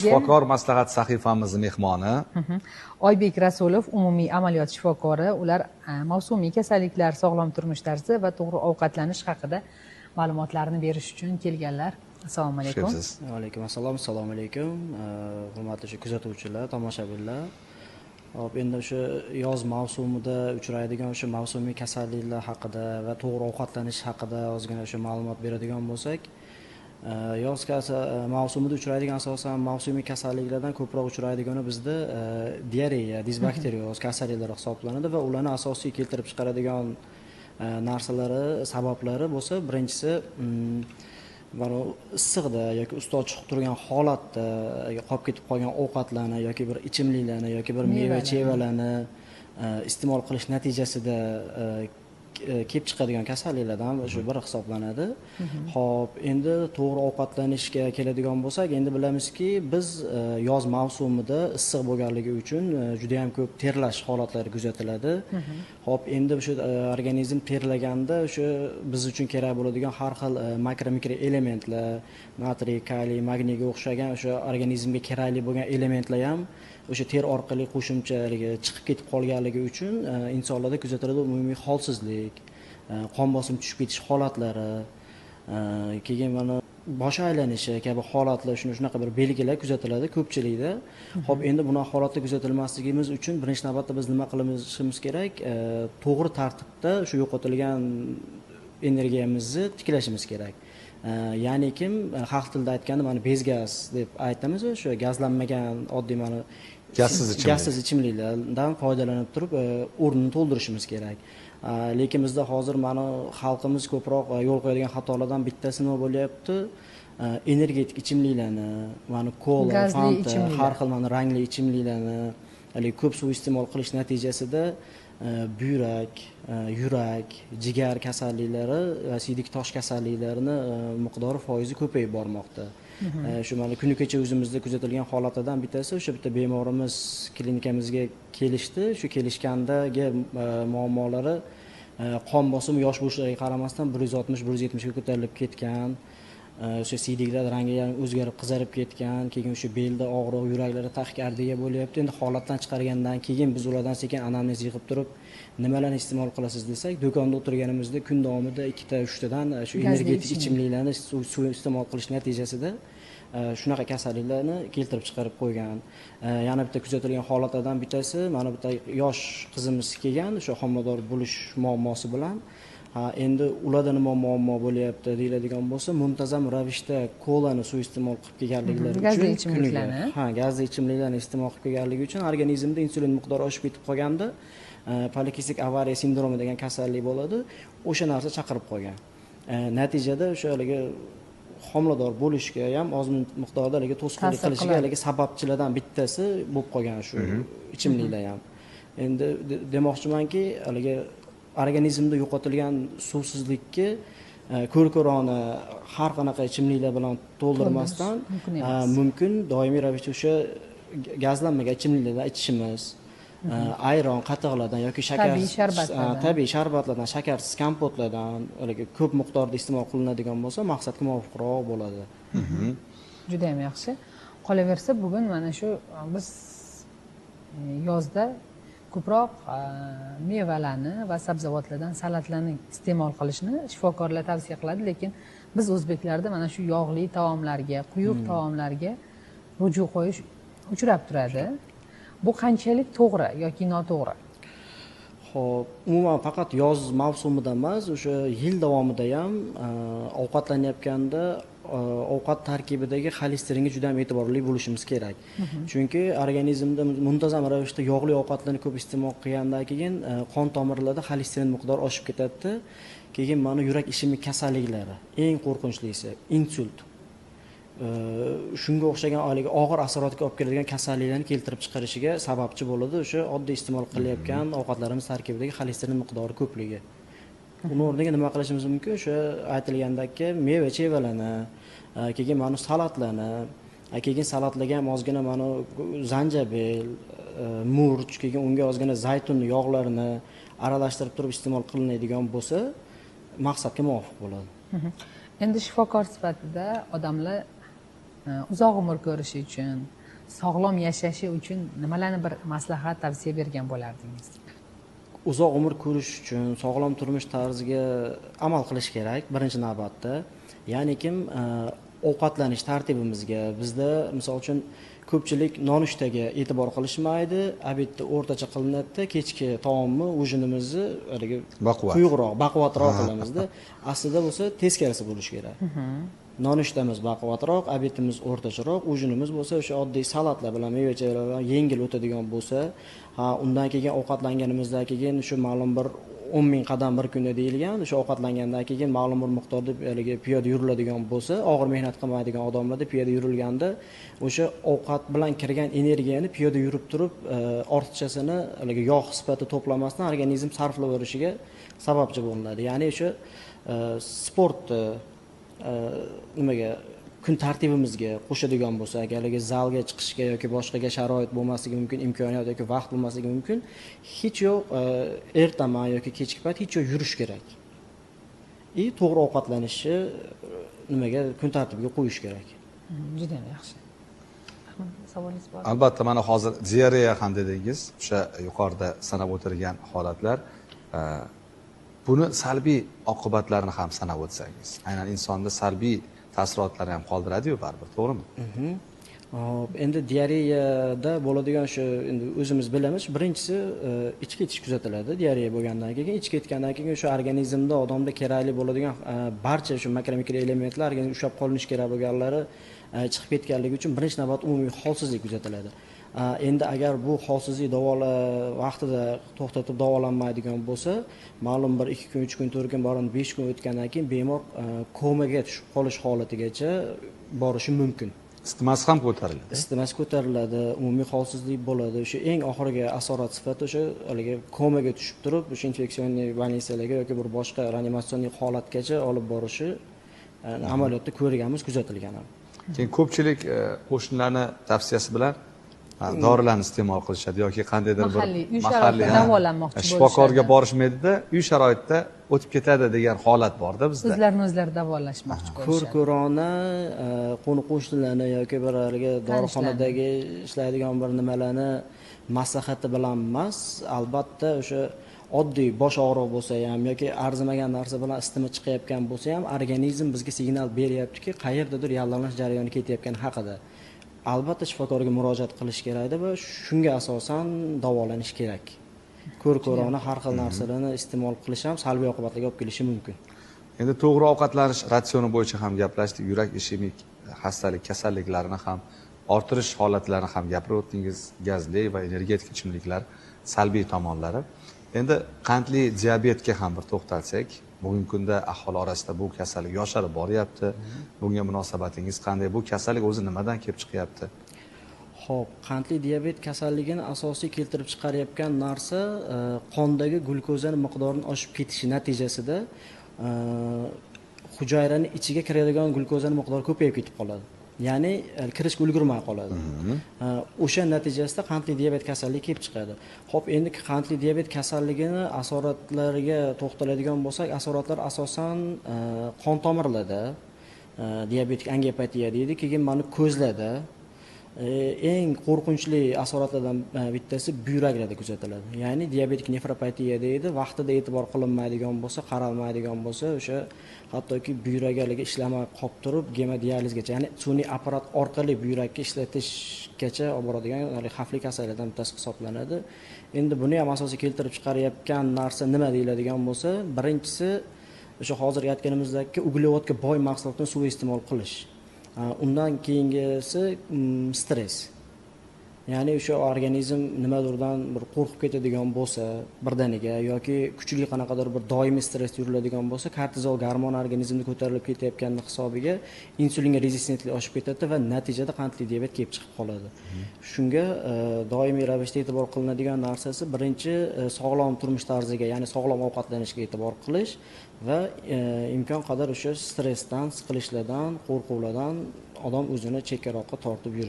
Shifokor maslahat sahifamiz mehmoni Oybek Rasulov, umumiy amaliyot shifokori. Ular mavsumiy kasalliklar, sog'lom turmush tarzi va to'g'ri ovqatlanish haqida ma'lumotlarni berish uchun kelganlar. Assalomu alaykum. Va alaykum assalom. Assalomu alaykum. Hurmatli kuzatuvchilar, tomoshabinlar. Hop, endi o'sha yoz mavsumida uchraydigan o'sha mavsumiy kasalliklar haqida va to'g'ri ovqatlanish haqida ozgina o'sha ma'lumot beradigan bo'lsak, yoz mavsumida uchraydigan asosan mavsumiy kasalliklardan ko'proq uchraydigani bizda diareya, disbakterioz kasalliklari hisoblanadi va ularni asosiy keltirib chiqaradigan narsalari, sabablari bo'lsa, birinchisi mana issiqda yoki ustol chiqib turgan holatda qolib ketib qolgan ovqatlarni yoki bir ichimliklarni yoki bir meva-chevalarni iste'mol qilish natijasida kelib chiqadigan kasalliklardan shu biri hisoblanadi. Xo'p, endi to'g'ri ovqatlanishga keladigan bo'lsak, endi bilamizki, biz yoz mavsumida issiq bo'lganligi uchun juda ham ko'p terlash holatlari kuzatiladi. Xo'p, endi o'sha organizm terlaganda o'sha biz uchun kerak bo'ladigan har xil makro-mikro elementlar, natriy, kaliy, magniyga o'xshagan o'sha organizmga kerakli bo'lgan elementlar ham o'sha ter orqali qo'shimchaligi chiqib ketib qolganligi uchun insonlarda kuzatiladi umumiy holsizlik, qon bosimi tushib ketish holatlari, keyin mana bosh aylanishi kabi holatlar, shunaqa bir belgilar kuzatiladi ko'pchilikda. Xo'p, endi bunaqa holatlar kuzatilmasligimiz uchun birinchi navbatda biz nima qilishimiz kerak? To'g'ri tartibda shu yo'qotilgan energiyamizni tiklashimiz kerak. Ya'ni kim xalq tilida aytganda mana bezgaz deb aytamiz, o'sha gazlanmagan oddiy mana gazsiz ichimliklardan foydalanib turib o'rnini to'ldirishimiz kerak. Lekin bizda hozir mana xalqimiz ko'proq yo'l qo'yadigan xatolardan bittasi nima bo'lyapti? Energetik ichimliklarni, mana kola, fanta, har xil mana rangli ichimliklarni ko'p suv iste'mol qilish natijasida buyrak, yurak, jigar kasalliklari va siydik tosh kasalliklarini miqdori foizi ko'payib bormoqda. Shu mana kuni kecha o'zimizda kuzatilgan holatlardan bittasi o'sha bitta bemorimiz klinikamizga kelishdi. Shu kelishgandagi muammolari qon bosimi yosh bo'lishiga qaramasdan 160-170 ga ko'tarilib ketgan. O'sha siydiklar rangi ham o'zgarib, qizarib ketgan, keyin o'sha belda og'riq, yuraklarda taxikardiya bo'lyapti. Endi holatdan chiqargandan keyin biz ulardan sekin anamnez yig'ib turib, nimalarni iste'mol qilasiz desak, do'konda o'tirganimizda kun davomida 2 ta 3 tadan shu energetik ichimliklarni suv iste'mol qilish natijasida shunaqa kasalliklarni keltirib chiqarib qo'ygan. Yana bitta kuzatilgan holatlardan bittasi, mana bitta yosh qizimiz kelgan, o'sha homilador bo'lish muammosi bilan. Endi ularda nima muammo bo'lyapti deyiladigan bo'lsa, muntazam ravishda kolani suiiste'mol qilib kelganliklari uchun, gazli ichimliklarni iste'mol qilib kelganligi uchun organizmda insulin miqdori oshib ketib qolganda polikistik avariya sindromi degan kasallik bo'ladi. O'sha narsa chaqirib qolgan. Natijada o'sha homilador bo'lishga ham oz miqdorda to'sqinlik qilishiga sababchilardan bittasi bo'lib qolgan shu ichimliklar ham. Endi demoqchimanki, organizmda yo'qotilgan suvsizlikka ko'r-ko'rona har qanaqa ichimliklar bilan to'ldirmasdan mumkin doimiy ravishda o'sha gazlanmagan ichimliklardan ichishimiz, ayron, qatiqlardan yoki tabiiy sharbatlardan, shakarsiz kompotlardan ko'p miqdorda iste'mol qilinadigan bo'lsa, maqsadga muvofiqroq bo'ladi. Juda ham yaxshi. Qolaversa, bugun mana shu biz yozda ko'proq mevalarni va sabzavotlardan salatlarni iste'mol qilishni shifokorlar tavsiya qiladi, lekin biz o'zbeklarda mana shu yog'li taomlarga, quyuq taomlarga ruju qo'yish uchrab turadi. Bu qanchalik to'g'ri yoki noto'g'ri? Xo'p, umuman faqat yoz mavsumida emas, o'sha yil davomida ham ovqatlanayotganda ovqat tarkibidagi xolesteringa juda ham e'tiborli bo'lishimiz kerak. Chunki organizmda muntazam ravishda yog'li ovqatlarni ko'p iste'mol qilgandan keyin qon tomirlarida xolesterin miqdori oshib ketadi. Keyin mana yurak ishemik kasalliklari, eng qo'rqinchlisi insult. Shunga o'xshagan og'ir asoratga olib keladigan kasalliklarni keltirib chiqarishiga sababchi bo'ladi o'sha oddiy iste'mol qilayotgan ovqatlarimiz tarkibidagi xolesterin miqdori ko'pligi. Uni o'rniga nima qilishimiz mumkin? O'sha aytilgandagi meva-chevalarni, keyin mana salatlarni, keyin salatlarga ham ozgina mana zanjabil, murch, keyin unga ozgina zaytun yog'larini aralashtirib turib iste'mol qilinadigan bo'lsa, maqsadga muvofiq bo'ladi. Endi shifokor sifatida odamlar uzoq umr ko'rishi uchun, sog'lom yashashi uchun nimalarni bir maslahat tavsiya bergan bo'lardingiz? Uzoq umr ko'rish uchun sog'lom turmush tarziga amal qilish kerak birinchi navbatda. Ya'ni ovqatlanish tartibimizga bizda misol uchun ko'pchilik nonushtaga e'tibor qilishmaydi, obedda o'rtacha qilinadi, kechki taomni ujinimizni haligi quyuqroq, baquvvatroq qilamizda. Aslida bo'lsa teskarisi bo'lishi kerak. Nonushtamiz baquvvatroq, obedimiz o'rtacharoq, ujinimiz bo'lsa o'sha oddiy salatlar bilan, meva-chayvalar bilan yengil o'tadigan bo'lsa, undan keyin ovqatlanganimizdan keyin shu ma'lum bir 10 ming qadam bir kunda deyilgan, o'sha ovqatlangandan keyin ma'lum bir miqdorda haligi piyoda yuriladigan bo'lsa, og'ir mehnat qilmaydigan odamlarda piyoda yurilganda o'sha ovqat bilan kirgan energiyani piyoda yurib turib ortiqchasini haligi yog' sifatida to'plamasdan organizm sarflayverishiga sababchi bo'ladi. Ya'ni o'sha sport nimaga kun tartibimizga qo'shadigan bo'lsak, haligi zalga chiqishga yoki boshqaga sharoit bo'lmasligi mumkin, imkoniyat yoki vaqt bo'lmasligi mumkin, hech yo'q ertaman yoki kechki payt hech yo'q yurish kerak. To'g'ri ovqatlanishni nimaga kun tartibiga qo'yish kerak. Juda yaxshi. Savolingiz bor? Albatta, mana hozir diareya ham dedingiz, o'sha yuqorida sanab o'tirgan holatlar. Buni salbiy oqibatlarini ham sanab o'tsangiz, aynan insonda salbiy taassurotlarni ham qoldiradi-yu baribir, to'g'rimi? Endi diareyada bo'ladigan shu endi o'zimiz bilamiz. Birinchisi ichki ketish kuzatiladi. Diareya bo'lgandan keyin, ichki ketgandan keyin shu organizmda odamda kerakli bo'ladigan barcha shu makro elementlar, ushlab qolinishi kerak bo'lganlari chiqib ketganligi uchun birinchi navbat umumiy holsizlik kuzatiladi. Endi agar bu holsizlik vaqtida to'xtatib davolanmaydigan bo'lsa, ma'lum bir 2 kun, 3 kun, 4 kun, borin 5 kun o'tgandan keyin bemor komaga tushib qolish holatigacha borishi mumkin. Isitmasi ham ko'tariladi. Isitmasi ko'tariladi, umumiy holsizlik bo'ladi. O'sha eng oxirgi asorat sifati o'sha haligi komaga tushib turib, o'sha infeksionniy bolnitsiyalarga yoki bir boshqa reanimatsionniy holatgacha olib borishi amaliyotda ko'rganmiz, kuzatilgan ham. Keyin ko'pchilik qo'shnilarni tavsiyasi bilan dorilarni iste'mol qilishadi yoki qandaydir bir mahalliy davolanmoqchi bo'lishadi. Shifokorga borishmaydida, uy sharoitida o'tib ketadi degan holat borda bizda. O'zlarini o'zlari davolashmoqchi bo'lishadi. Ko'r-ko'rona qo'ni-qo'shnilarni yoki bir haligi dorixonadagi ishlaydigan bir nimalarni maslahati bilan emas, albatta o'sha oddiy bosh og'riq bo'lsa ham yoki arzimagan narsa bilan isitma chiqayotgan bo'lsa ham organizm bizga signal beryaptiki, qayerdadir yallig'lanish jarayoni ketayotgani haqida. Albatta shifokorga murojaat qilish kerak va shunga asosan davolanish kerak. Ko'r-ko'rona har xil narsalarni iste'mol qilish ham salbiy oqibatlarga olib kelishi mumkin. Endi to'g'ri ovqatlanish ratsioni bo'yicha ham gaplashdik, yurak ishemik xastalik kasalliklarini ham orttirish holatlarini ham gapirib o'tdingiz, gazli va energetik ichimliklar salbiy tomonlari. Endi qandli diabetga ham bir to'xtalsak, bugungi kunda aholi orasida bu kasallik yosharib boryapti. Bunga munosabatingiz qanday? Bu kasallik o'zi nimadan kelib chiqyapti? Xo'p, qandli diabet kasalligini asosiy keltirib chiqarayotgan narsa qondagi glyukozaning miqdorining oshib ketishi natijasida hujayraning ichiga kiradigan glyukozaning miqdori ko'payib ketib qoladi. Ya'ni kirishga ulgurmay qoladi. O'sha natijasida qandli diabet kasalligi kelib chiqadi. Xo'p, endi qandli diabet kasalligini asoratlariga to'xtaladigan bo'lsak, asoratlar asosan qon tomirlarda, diabetik angiopatiya deydi, keyin mana ko'zlarda eng qo'rqinchli asoratlardan bittasi buyraklarda kuzatiladi. Ya'ni diabetik nefropatiya deydi, vaqtida e'tibor qilinmaydigan bo'lsa, qaralmaydigan bo'lsa, o'sha hattoki buyraklariga ishlamay qolib turib, gemodializgacha, ya'ni sun'iy apparat orqali buyrakka ishlatishgacha olib boradigan xavfli kasalliklardan bittasi hisoblanadi. Endi buni ham asosiy keltirib chiqarayotgan narsa nima deyiladigan bo'lsa, birinchisi o'sha hozir aytganimizdagi uglevodga boy mahsulotni suiiste'mol qilish. Undan keyingisi stress. Ya'ni o'sha organizm nimadirdan bir qo'rqib ketadigan bo'lsa, birdaniga yoki kuchli qanaqadir bir doimiy stress yuriladigan bo'lsa, kortizol gormoni organizmda ko'tarilib ketayotganning hisobiga insulinga rezistentlik oshib ketadi va natijada qandli diabet kelib chiqib qoladi. Shunga doimiy ravishda e'tibor qilinadigan narsasi birinchi sog'lom turmush tarziga, ya'ni sog'lom ovqatlanishga e'tibor qilish va imkon qadar o'sha stressdan, siqilishlardan, qo'rquvlardan odam o'zini chekkaroqqa tortib yurish.